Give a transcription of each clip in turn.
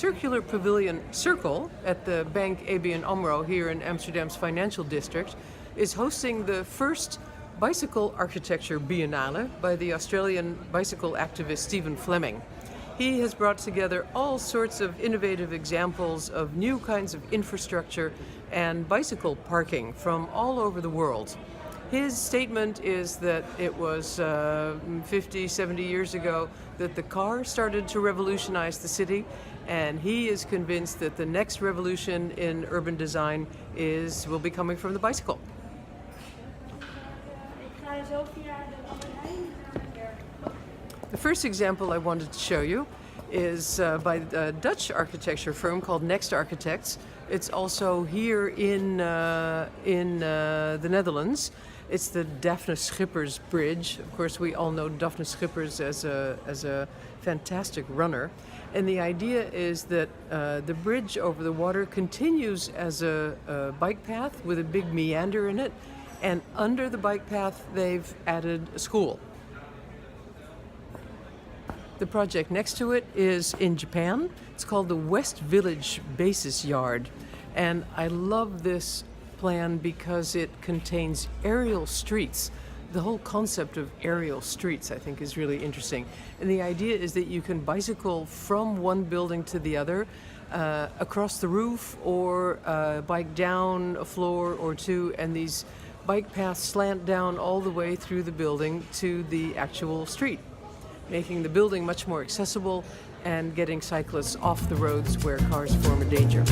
circular pavilion Circle at the Bank ABN AMRO here in Amsterdam's financial district is hosting the first Bicycle Architecture Biennale by the Australian bicycle activist Stephen Fleming. He has brought together all sorts of innovative examples of new kinds of infrastructure and bicycle parking from all over the world. His statement is that it was 50, 70 years ago that the car started to revolutionize the city, and he is convinced that the next revolution in urban design will be coming from the bicycle. The first example I wanted to show you is by a Dutch architecture firm called Next Architects. It's also here in the Netherlands. It's the Deafness Schippers Bridge. Of course, we all know Deafness Schippers as a fantastic runner. And the idea is that the bridge over the water continues as a bike path with a big meander in it. And under the bike path, they've added a school. The project next to it is in Japan. It's called the West Village Basis Yard. And I love this plan because it contains aerial streets. The whole concept of aerial streets, I think, is really interesting. And the idea is that you can bicycle from one building to the other, across the roof, or bike down a floor or two, and these bike paths slant down all the way through the building to the actual street, making the building much more accessible and getting cyclists off the roads where cars form a danger.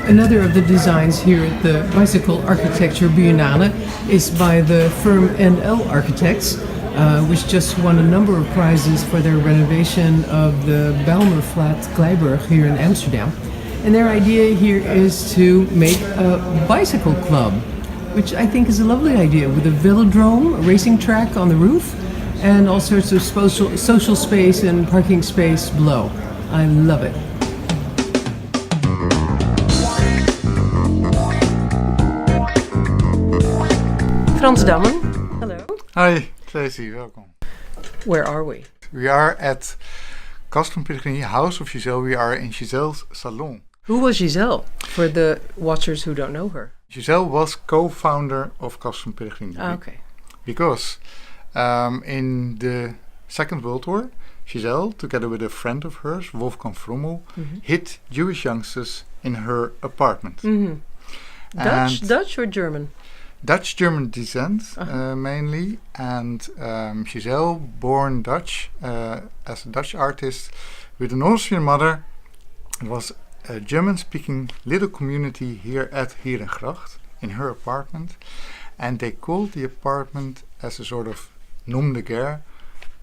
Another of the designs here at the Bicycle Architecture Biennale is by the firm NL Architects, which just won a number of prizes for their renovation of the Bijlmerflat Gleiberg here in Amsterdam. And their idea here is to make a bicycle club, which I think is a lovely idea, with a velodrome, a racing track on the roof, and all sorts of social space and parking space below. I love it. Frans Dammen. Hello. Hi, Tracy, welcome. Where are we? We are at Castrum Peregrini, House of Gisèle. We are in Gisèle's salon. Who was Gisèle, for the watchers who don't know her? Gisèle was co-founder of Castrum Peregrini. Okay. Because in the Second World War, Gisèle, together with a friend of hers, Wolfgang Frommel, hid Jewish youngsters in her apartment. Dutch or German? Dutch-German descent, mainly, and Gisèle, born Dutch, as a Dutch artist, with an Austrian mother. It was a German-speaking little community here at Gracht, in her apartment, and they called the apartment as a sort of nom de guerre,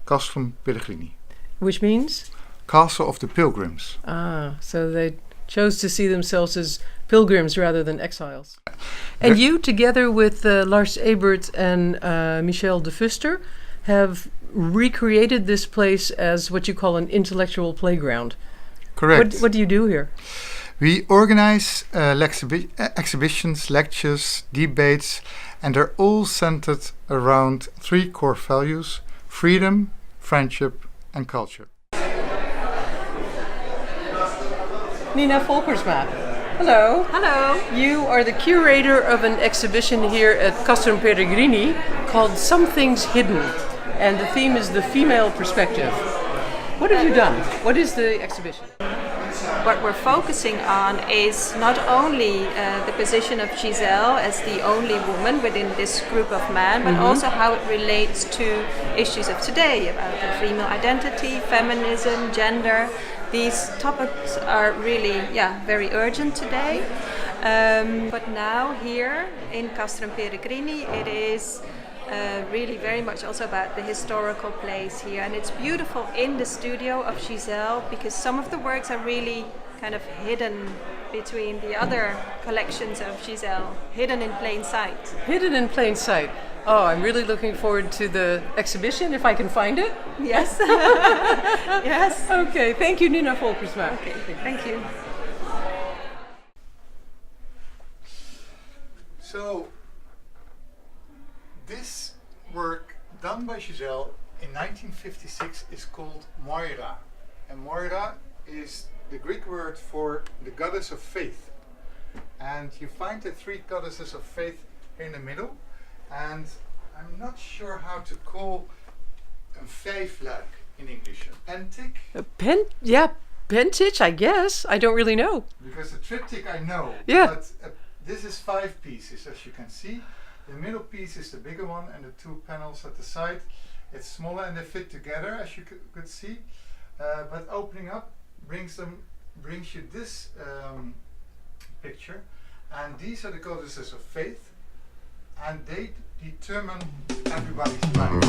Castrum Peregrini. Which means? Castle of the Pilgrims. So they chose to see themselves as pilgrims rather than exiles. And you, together with Lars Ebert and Michel de Fuster, have recreated this place as what you call an intellectual playground. Correct. What do you do here? We organize exhibitions, lectures, debates, and they're all centered around three core values: freedom, friendship, and culture. Nina Volkersma. Hello. Hello. You are the curator of an exhibition here at Castrum Peregrini called Some Things Hidden, and the theme is the female perspective. What have you done? What is the exhibition? What we're focusing on is not only the position of Gisèle as the only woman within this group of men, but also how it relates to issues of today about the female identity, feminism, gender. These topics are really, very urgent today. But now here in Castrum Peregrini, it is really very much also about the historical place here. And it's beautiful in the studio of Gisèle because some of the works are really kind of hidden between the other collections of Gisèle, hidden in plain sight. Hidden in plain sight. Oh, I'm really looking forward to the exhibition, if I can find it. Yes. Yes. Okay, thank you, Nina Volkersma. Okay, thank you. So, this work done by Gisèle in 1956 is called Moira. And Moira is the Greek word for the goddess of faith. And you find the three goddesses of faith here in the middle. And I'm not sure how to call a vijfluik in English. A pentic? Pentich, I guess. I don't really know. Because a triptych I know. Yeah. But this is 5 pieces, as you can see. The middle piece is the bigger one, and the 2 panels at the side, it's smaller and they fit together, as you could see. But opening up brings you this picture, and these are the goddesses of faith. And they determine everybody's life.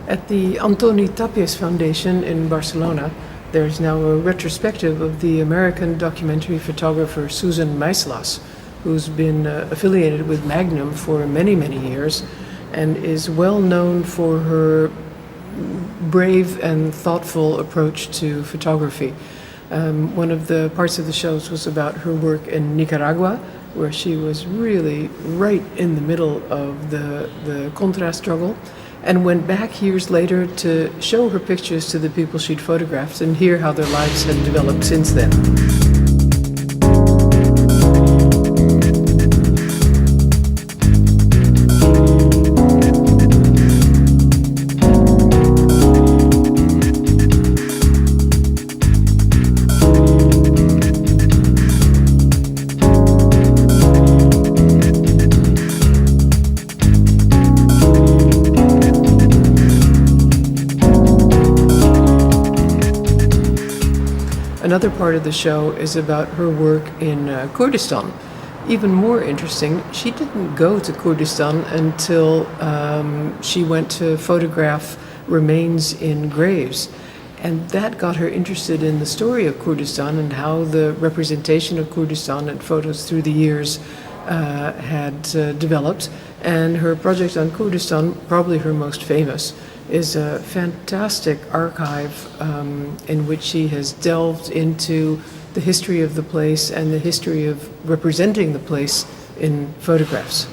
At the Antoni Tapies Foundation in Barcelona, there's now a retrospective of the American documentary photographer Susan Meiselas, who's been affiliated with Magnum for many, many years, and is well known for her brave and thoughtful approach to photography. One of the parts of the shows was about her work in Nicaragua, where she was really right in the middle of the Contra struggle, and went back years later to show her pictures to the people she'd photographed and hear how their lives had developed since then. Another part of the show is about her work in Kurdistan. Even more interesting, she didn't go to Kurdistan until she went to photograph remains in graves. And that got her interested in the story of Kurdistan and how the representation of Kurdistan in photos through the years had developed. And her project on Kurdistan, probably her most famous, is a fantastic archive in which she has delved into the history of the place and the history of representing the place in photographs.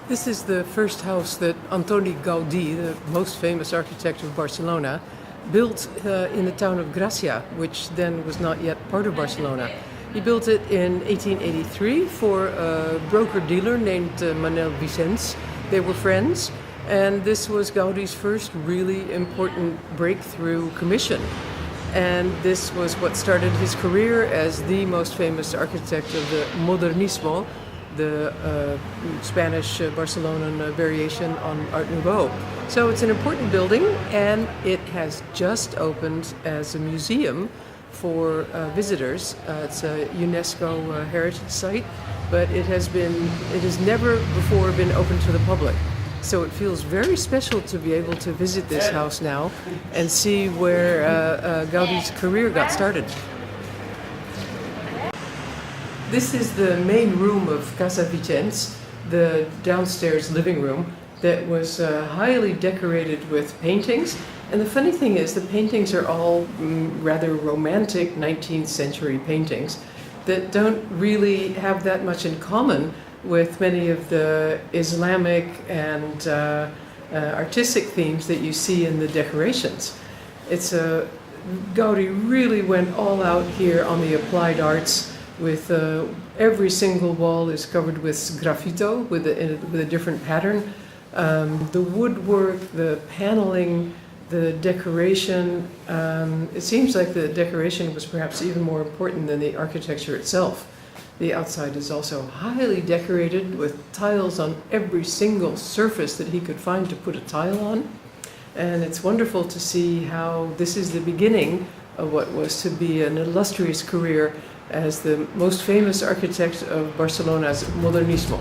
This is the first house that Antoni Gaudí, the most famous architect of Barcelona, built in the town of Gracia, which then was not yet part of Barcelona. He built it in 1883 for a broker-dealer named Manel Vicens. They were friends, and this was Gaudí's first really important breakthrough commission. And this was what started his career as the most famous architect of the Modernismo, the Spanish Barcelonan variation on Art Nouveau. So it's an important building, and it has just opened as a museum for visitors. It's a UNESCO heritage site, but it has never before been open to the public. So it feels very special to be able to visit this house now and see where Gaudí's career got started. This is the main room of Casa Vincens, the downstairs living room that was highly decorated with paintings. And the funny thing is, the paintings are all rather romantic 19th century paintings that don't really have that much in common with many of the Islamic and artistic themes that you see in the decorations. Gaudí really went all out here on the applied arts. With every single wall is covered with graffito with a different pattern. The woodwork, the paneling, the decoration. It seems like the decoration was perhaps even more important than the architecture itself. The outside is also highly decorated with tiles on every single surface that he could find to put a tile on. And it's wonderful to see how this is the beginning of what was to be an illustrious career as the most famous architect of Barcelona's Modernismo.